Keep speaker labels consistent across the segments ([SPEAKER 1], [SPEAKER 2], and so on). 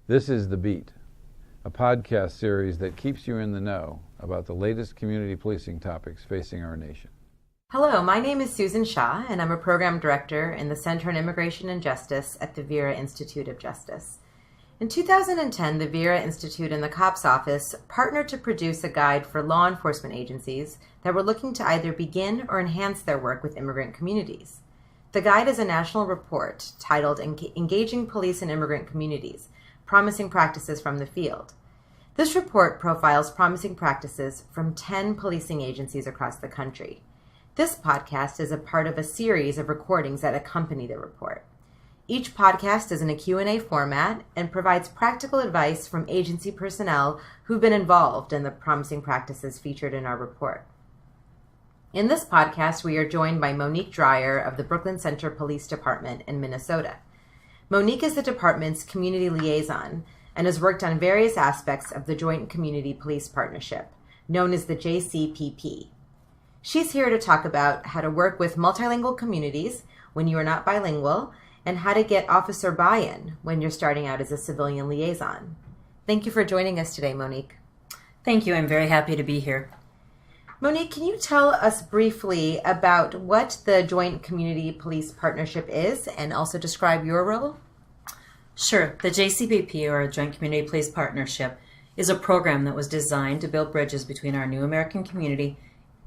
[SPEAKER 1] This is The Beat, a podcast series that keeps you in the know about the latest community policing topics facing our nation.
[SPEAKER 2] Hello, my name is Susan Shaw, and I'm a program director in the Center on Immigration and Justice at the Vera Institute of Justice. In 2010, the Vera Institute and the COPS Office partnered to produce a guide for law enforcement agencies that were looking to either begin or enhance their work with immigrant communities. The guide is a national report titled Engaging Police and Immigrant Communities, Promising Practices from the Field. This report profiles promising practices from 10 policing agencies across the country. This podcast is a part of a series of recordings that accompany the report. Each podcast is in a Q&A format and provides practical advice from agency personnel who've been involved in the promising practices featured in our report. In this podcast, we are joined by Monique Dreyer of the Brooklyn Center Police Department in Minnesota. Monique is the department's community liaison and has worked on various aspects of the Joint Community Police Partnership, known as the JCPP. She's here to talk about how to work with multilingual communities when you are not bilingual and how to get officer buy-in when you're starting out as a civilian liaison. Thank you for joining us today, Monique.
[SPEAKER 3] Thank you. I'm very happy to be here.
[SPEAKER 2] Monique, can you tell us briefly about what the Joint Community Police Partnership is and also describe your role?
[SPEAKER 3] Sure. The JCPP, or Joint Community Police Partnership, is a program that was designed to build bridges between our new American community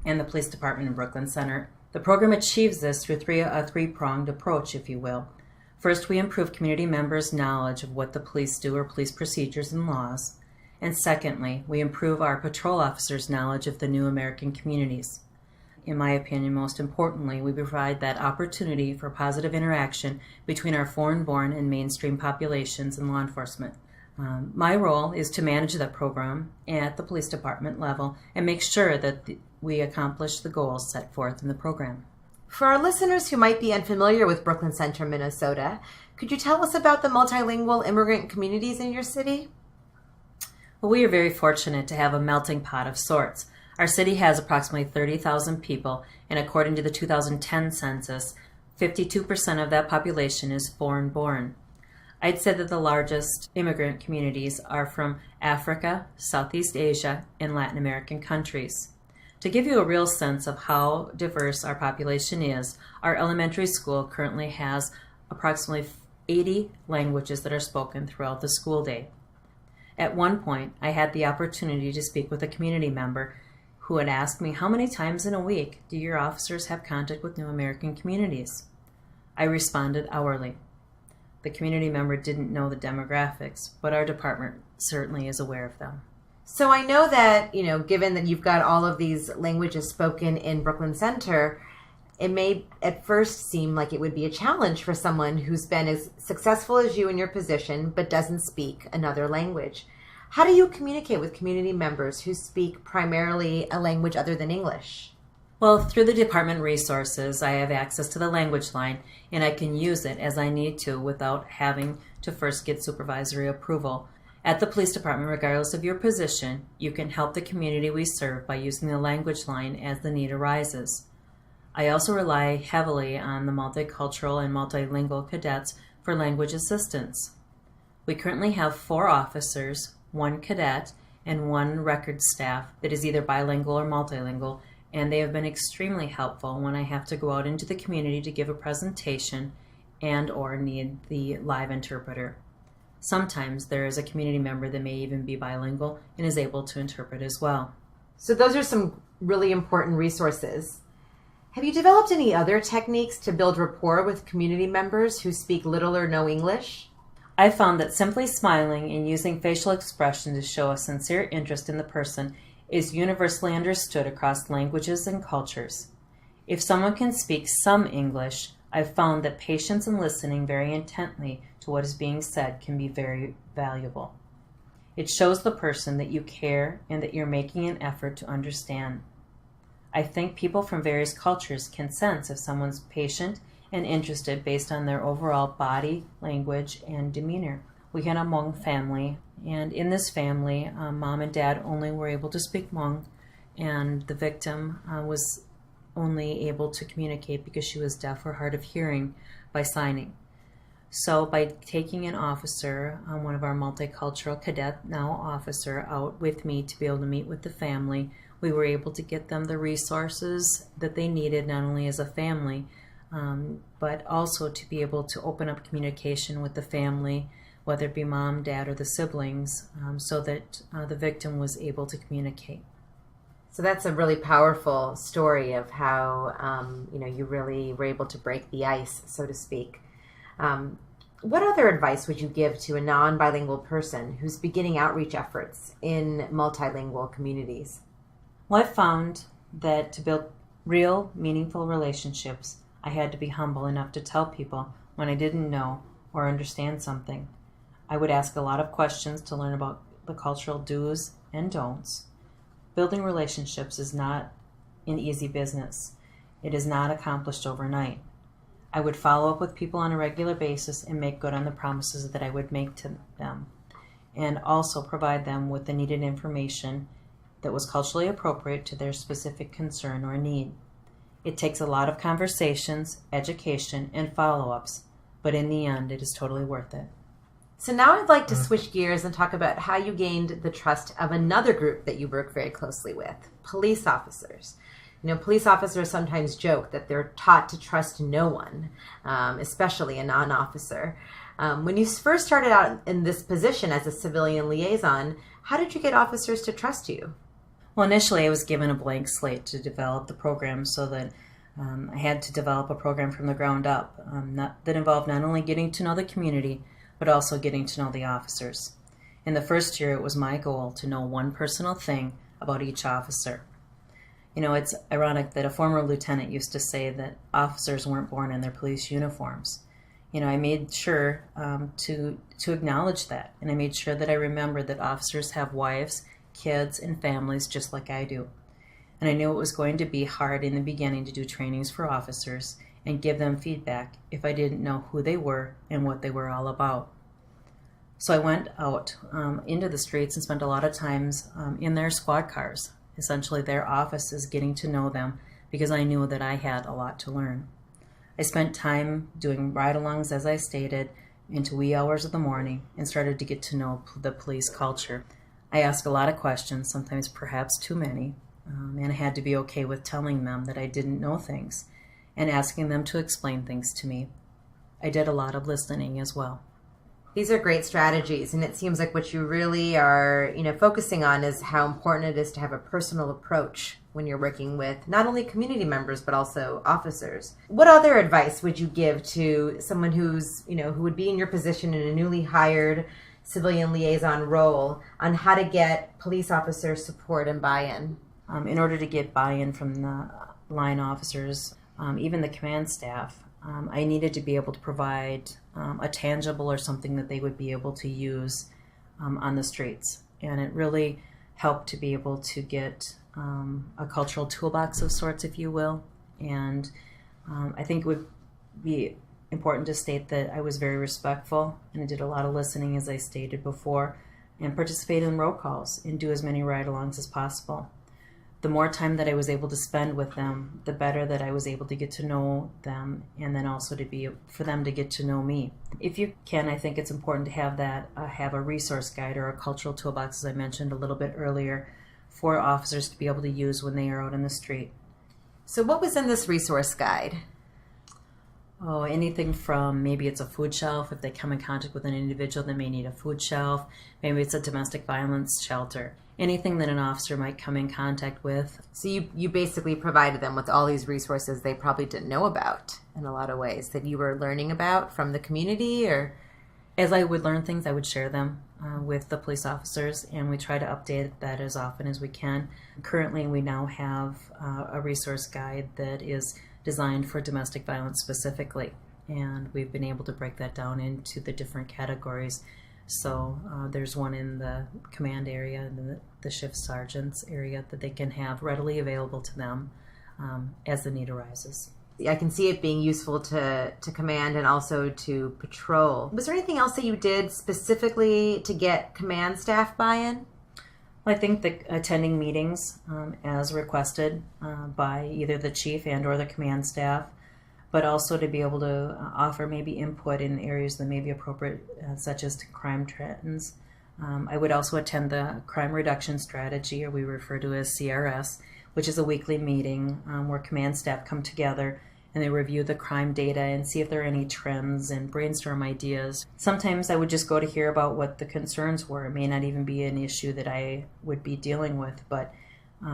[SPEAKER 3] and the police department in Brooklyn Center. The program achieves this through a three-pronged approach, if you will. First, we improve community members' knowledge of what the police do or police procedures and laws. And secondly, we improve our patrol officers' knowledge of the new American communities. In my opinion, most importantly, we provide that opportunity for positive interaction between our foreign-born and mainstream populations and law enforcement. My role is to manage that program at the police department level and make sure that we accomplish the goals set forth in the program.
[SPEAKER 2] For our listeners who might be unfamiliar with Brooklyn Center, Minnesota, could you tell us about the multilingual immigrant communities in your city?
[SPEAKER 3] Well, we are very fortunate to have a melting pot of sorts. Our city has approximately 30,000 people, and according to the 2010 census, 52% of that population is foreign-born. I'd say that the largest immigrant communities are from Africa, Southeast Asia, and Latin American countries. To give you a real sense of how diverse our population is, our elementary school currently has approximately 80 languages that are spoken throughout the school day. At one point, I had the opportunity to speak with a community member who had asked me, how many times in a week do your officers have contact with new American communities? I responded hourly. The community member didn't know the demographics, but our department certainly is aware of them.
[SPEAKER 2] So I know that, given that you've got all of these languages spoken in Brooklyn Center, it may at first seem like it would be a challenge for someone who's been as successful as you in your position but doesn't speak another language. How do you communicate with community members who speak primarily a language other than English?
[SPEAKER 3] Well, through the department resources, I have access to the language line, and I can use it as I need to without having to first get supervisory approval. At the police department, regardless of your position, you can help the community we serve by using the language line as the need arises. I also rely heavily on the multicultural and multilingual cadets for language assistance. We currently have 4 officers, 1 cadet, and 1 record staff that is either bilingual or multilingual, and they have been extremely helpful when I have to go out into the community to give a presentation and or need the live interpreter. Sometimes there is a community member that may even be bilingual and is able to interpret as well.
[SPEAKER 2] So those are some really important resources. Have you developed any other techniques to build rapport with community members who speak little or no English?
[SPEAKER 3] I found that simply smiling and using facial expression to show a sincere interest in the person is universally understood across languages and cultures. If someone can speak some English, I've found that patience and listening very intently to what is being said can be very valuable. It shows the person that you care and that you're making an effort to understand. I think people from various cultures can sense if someone's patient and interested based on their overall body, language, and demeanor. We had a Hmong family, and in this family, mom and dad only were able to speak Hmong, and the victim was only able to communicate because she was deaf or hard of hearing by signing. So by taking an officer, one of our multicultural cadet, now officer, out with me to be able to meet with the family, we were able to get them the resources that they needed, not only as a family, but also to be able to open up communication with the family, whether it be mom, dad, or the siblings, so that the victim was able to communicate.
[SPEAKER 2] So that's a really powerful story of how you really were able to break the ice, so to speak. What other advice would you give to a non-bilingual person who's beginning outreach efforts in multilingual communities?
[SPEAKER 3] Well, I found that to build real, meaningful relationships, I had to be humble enough to tell people when I didn't know or understand something. I would ask a lot of questions to learn about the cultural do's and don'ts. Building relationships is not an easy business. It is not accomplished overnight. I would follow up with people on a regular basis and make good on the promises that I would make to them, and also provide them with the needed information that was culturally appropriate to their specific concern or need. It takes a lot of conversations, education, and follow-ups, but in the end, it is totally worth it.
[SPEAKER 2] So now I'd like to switch gears and talk about how you gained the trust of another group that you work very closely with, police officers. Police officers sometimes joke that they're taught to trust no one, especially a non-officer. When you first started out in this position as a civilian liaison, how did you get officers to trust you?
[SPEAKER 3] Well, initially I was given a blank slate to develop the program, so that I had to develop a program from the ground up that involved not only getting to know the community, but also getting to know the officers. In the first year, it was my goal to know one personal thing about each officer. It's ironic that a former lieutenant used to say that officers weren't born in their police uniforms. I made sure to acknowledge that, and I made sure that I remembered that officers have wives, kids, and families just like I do. And I knew it was going to be hard in the beginning to do trainings for officers and give them feedback if I didn't know who they were and what they were all about. So I went out into the streets and spent a lot of times in their squad cars, essentially their offices, getting to know them, because I knew that I had a lot to learn. I spent time doing ride-alongs, as I stated, into wee hours of the morning, and started to get to know the police culture. I asked a lot of questions, sometimes perhaps too many, and I had to be okay with telling them that I didn't know things and asking them to explain things to me. I did a lot of listening as well.
[SPEAKER 2] These are great strategies, and it seems like what you really are, focusing on is how important it is to have a personal approach when you're working with not only community members but also officers. What other advice would you give to someone who's, who would be in your position in a newly hired civilian liaison role on how to get police officer support and buy-in?
[SPEAKER 3] In order to get buy-in from the line officers, even the command staff, I needed to be able to provide a tangible or something that they would be able to use on the streets. And it really helped to be able to get a cultural toolbox of sorts, if you will. And I think it would be important to state that I was very respectful, and I did a lot of listening, as I stated before, and participated in roll calls and do as many ride-alongs as possible. The more time that I was able to spend with them, the better that I was able to get to know them, and then also for them to get to know me. If you can, I think it's important to have have a resource guide or a cultural toolbox, as I mentioned a little bit earlier, for officers to be able to use when they are out in the street.
[SPEAKER 2] So what was in this resource guide?
[SPEAKER 3] Oh, anything from maybe it's a food shelf. If they come in contact with an individual, they may need a food shelf. Maybe it's a domestic violence shelter. Anything that an officer might come in contact with.
[SPEAKER 2] So you basically provided them with all these resources they probably didn't know about in a lot of ways that you were learning about from the community, or?
[SPEAKER 3] As I would learn things, I would share them with the police officers, and we try to update that as often as we can. Currently, we now have a resource guide that is designed for domestic violence specifically, and we've been able to break that down into the different categories. So there's one in the command area and the shift sergeants area that they can have readily available to them as the need arises.
[SPEAKER 2] I can see it being useful to command and also to patrol. Was there anything else that you did specifically to get command staff buy-in?
[SPEAKER 3] I think that attending meetings as requested by either the chief and or the command staff, but also to be able to offer maybe input in areas that may be appropriate, such as to crime trends. I would also attend the Crime Reduction Strategy, or we refer to as CRS, which is a weekly meeting where command staff come together and they review the crime data and see if there are any trends and brainstorm ideas. Sometimes I would just go to hear about what the concerns were. It may not even be an issue that I would be dealing with, but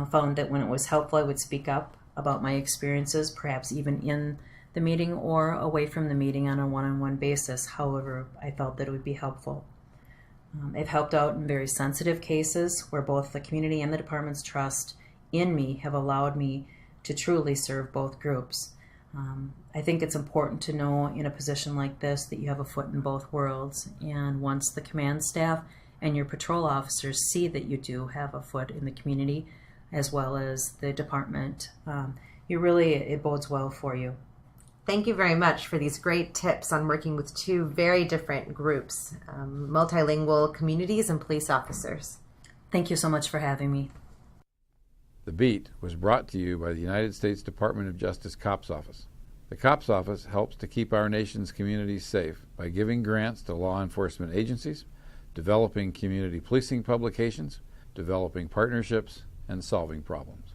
[SPEAKER 3] found that when it was helpful, I would speak up about my experiences, perhaps even in the meeting or away from the meeting on a one-on-one basis, however I felt that it would be helpful. I've helped out in very sensitive cases where both the community and the department's trust in me have allowed me to truly serve both groups. I think it's important to know in a position like this that you have a foot in both worlds, and once the command staff and your patrol officers see that you do have a foot in the community as well as the department, it bodes well for you.
[SPEAKER 2] Thank you very much for these great tips on working with two very different groups, multilingual communities and police officers.
[SPEAKER 3] Thank you so much for having me.
[SPEAKER 1] The Beat was brought to you by the United States Department of Justice COPS Office. The COPS Office helps to keep our nation's communities safe by giving grants to law enforcement agencies, developing community policing publications, developing partnerships, and solving problems.